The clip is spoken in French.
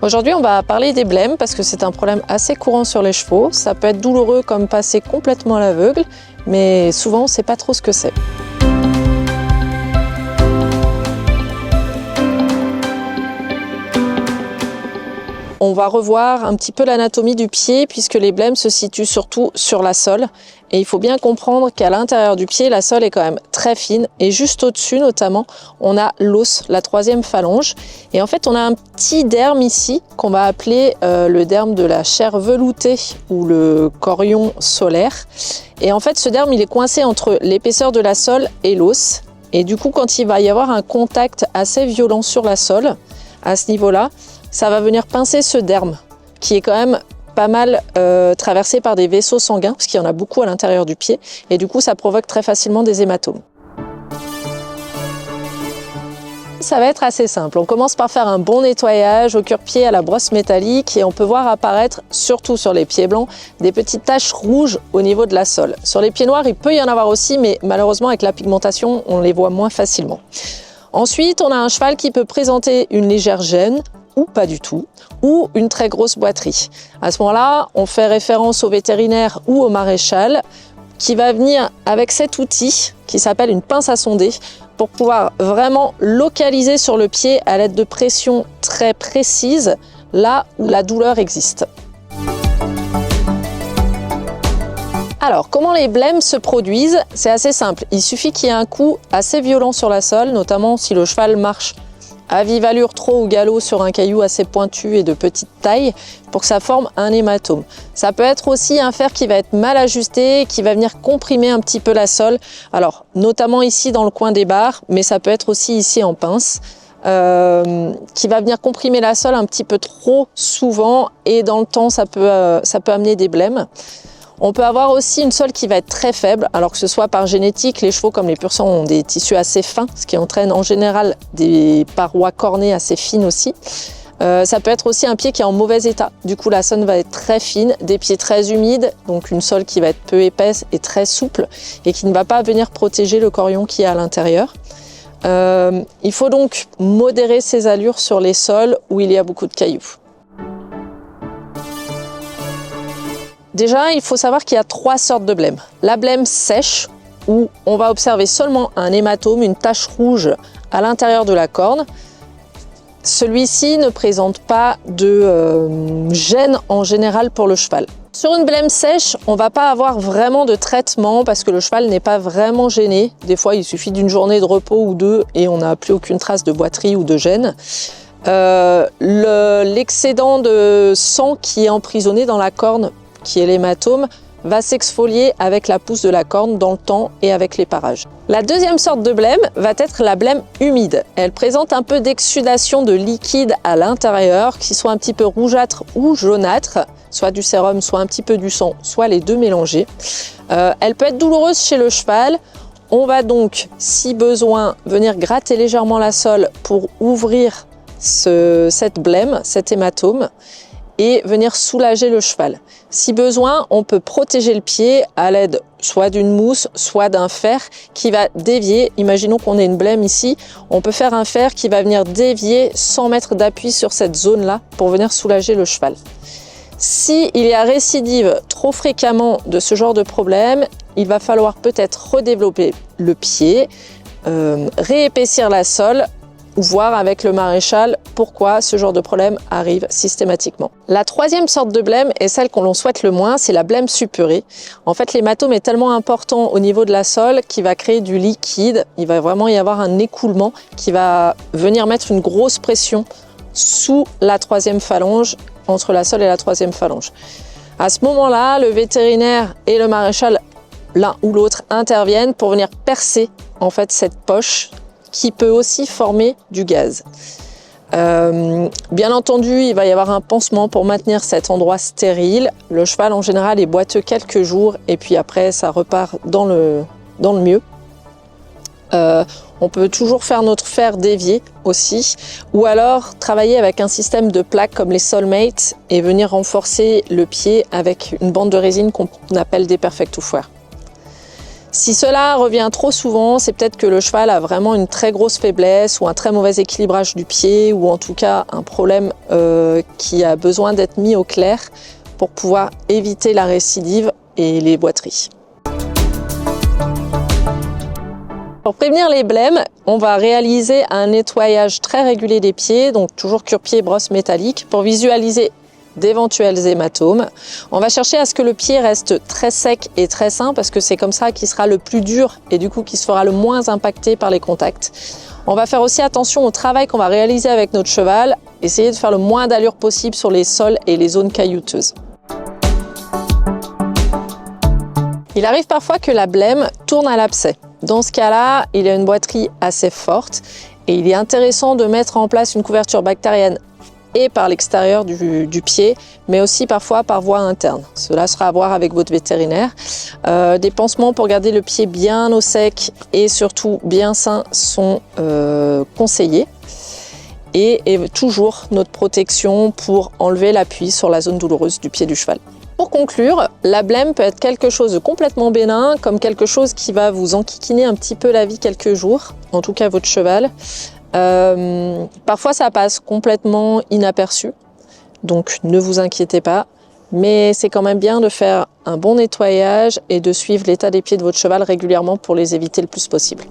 Aujourd'hui, on va parler des blêmes parce que c'est un problème assez courant sur les chevaux. Ça peut être douloureux comme passer complètement à l'aveugle, mais souvent on ne sait pas trop ce que c'est. On va revoir un petit peu l'anatomie du pied puisque les blêmes se situent surtout sur la sole. Et il faut bien comprendre qu'à l'intérieur du pied, la sole est quand même très fine. Et juste au-dessus notamment, on a l'os, la troisième phalange. Et en fait, on a un petit derme ici qu'on va appeler le derme de la chair veloutée ou le chorion solaire. Et en fait, ce derme, il est coincé entre l'épaisseur de la sole et l'os. Et du coup, quand il va y avoir un contact assez violent sur la sole, à ce niveau-là, ça va venir pincer ce derme qui est quand même pas mal traversé par des vaisseaux sanguins parce qu'il y en a beaucoup à l'intérieur du pied et du coup ça provoque très facilement des hématomes. Ça va être assez simple. On commence par faire un bon nettoyage au cure-pied à la brosse métallique et on peut voir apparaître, surtout sur les pieds blancs, des petites taches rouges au niveau de la sole. Sur les pieds noirs, il peut y en avoir aussi, mais malheureusement avec la pigmentation, on les voit moins facilement. Ensuite, on a un cheval qui peut présenter une légère gêne, ou pas du tout, ou une très grosse boiterie. À ce moment-là, on fait référence au vétérinaire ou au maréchal qui va venir avec cet outil qui s'appelle une pince à sonder pour pouvoir vraiment localiser sur le pied à l'aide de pressions très précises là où la douleur existe. Alors, comment les blêmes se produisent? C'est assez simple. Il suffit qu'il y ait un coup assez violent sur la sole, notamment si le cheval marche à vive allure, trot ou galop sur un caillou assez pointu et de petite taille pour que ça forme un hématome. Ça peut être aussi un fer qui va être mal ajusté, qui va venir comprimer un petit peu la sole. Alors, notamment ici dans le coin des barres, mais ça peut être aussi ici en pince, qui va venir comprimer la sole un petit peu trop souvent et dans le temps, ça peut amener des blêmes. On peut avoir aussi une sole qui va être très faible, alors que ce soit par génétique, les chevaux comme les pur sang ont des tissus assez fins, ce qui entraîne en général des parois cornées assez fines aussi. Ça peut être aussi un pied qui est en mauvais état, du coup la sole va être très fine, des pieds très humides, donc une sole qui va être peu épaisse et très souple et qui ne va pas venir protéger le chorion qui est à l'intérieur. Il faut donc modérer ses allures sur les sols où il y a beaucoup de cailloux. Déjà, il faut savoir qu'il y a 3 sortes de blêmes. La blême sèche, où on va observer seulement un hématome, une tache rouge à l'intérieur de la corne. Celui-ci ne présente pas de gêne en général pour le cheval. Sur une blême sèche, on ne va pas avoir vraiment de traitement parce que le cheval n'est pas vraiment gêné. Des fois, il suffit d'une journée de repos ou deux et on n'a plus aucune trace de boiterie ou de gêne. L'excédent de sang qui est emprisonné dans la corne, qui est l'hématome, va s'exfolier avec la pousse de la corne dans le temps et avec les parages. La deuxième sorte de blême va être la blême humide. Elle présente un peu d'exsudation de liquide à l'intérieur, qui soit un petit peu rougeâtre ou jaunâtre, soit du sérum, soit un petit peu du sang, soit les deux mélangés. Elle peut être douloureuse chez le cheval. On va donc, si besoin, venir gratter légèrement la sole pour ouvrir cette blême, cet hématome, et venir soulager le cheval. Si besoin, on peut protéger le pied à l'aide soit d'une mousse, soit d'un fer qui va dévier. Imaginons qu'on ait une blême ici, on peut faire un fer qui va venir dévier sans mettre d'appui sur cette zone-là pour venir soulager le cheval. S'il y a récidive trop fréquemment de ce genre de problème, il va falloir peut-être redévelopper le pied, réépaissir la sole, ou voir avec le maréchal pourquoi ce genre de problème arrive systématiquement. La troisième sorte de blême est celle qu'on souhaite le moins, c'est la blême suppurée. En fait, l'hématome est tellement important au niveau de la sole qu'il va créer du liquide. Il va vraiment y avoir un écoulement qui va venir mettre une grosse pression sous la troisième phalange, entre la sole et la troisième phalange. À ce moment-là, le vétérinaire et le maréchal, l'un ou l'autre, interviennent pour venir percer en fait cette poche qui peut aussi former du gaz. Bien entendu, il va y avoir un pansement pour maintenir cet endroit stérile. Le cheval, en général, est boiteux quelques jours et puis après, ça repart dans le mieux. On peut toujours faire notre fer dévier aussi, ou alors travailler avec un système de plaques comme les Soulmates et venir renforcer le pied avec une bande de résine qu'on appelle des Perfecto Foire. Si cela revient trop souvent, c'est peut-être que le cheval a vraiment une très grosse faiblesse ou un très mauvais équilibrage du pied ou en tout cas un problème qui a besoin d'être mis au clair pour pouvoir éviter la récidive et les boiteries. Pour prévenir les blêmes, on va réaliser un nettoyage très régulier des pieds, donc toujours cure-pied, brosse métallique, pour visualiser d'éventuels hématomes. On va chercher à ce que le pied reste très sec et très sain parce que c'est comme ça qu'il sera le plus dur et du coup qui se fera le moins impacté par les contacts. On va faire aussi attention au travail qu'on va réaliser avec notre cheval, essayer de faire le moins d'allure possible sur les sols et les zones caillouteuses. Il arrive parfois que la blême tourne à l'abcès. Dans ce cas-là, il y a une boiterie assez forte et il est intéressant de mettre en place une couverture bactérienne et par l'extérieur du pied, mais aussi parfois par voie interne. Cela sera à voir avec votre vétérinaire. Des pansements pour garder le pied bien au sec et surtout bien sain sont conseillés. Et toujours notre protection pour enlever l'appui sur la zone douloureuse du pied du cheval. Pour conclure, la blême peut être quelque chose de complètement bénin, comme quelque chose qui va vous enquiquiner un petit peu la vie quelques jours, en tout cas votre cheval. Parfois ça passe complètement inaperçu, donc ne vous inquiétez pas, mais c'est quand même bien de faire un bon nettoyage et de suivre l'état des pieds de votre cheval régulièrement pour les éviter le plus possible.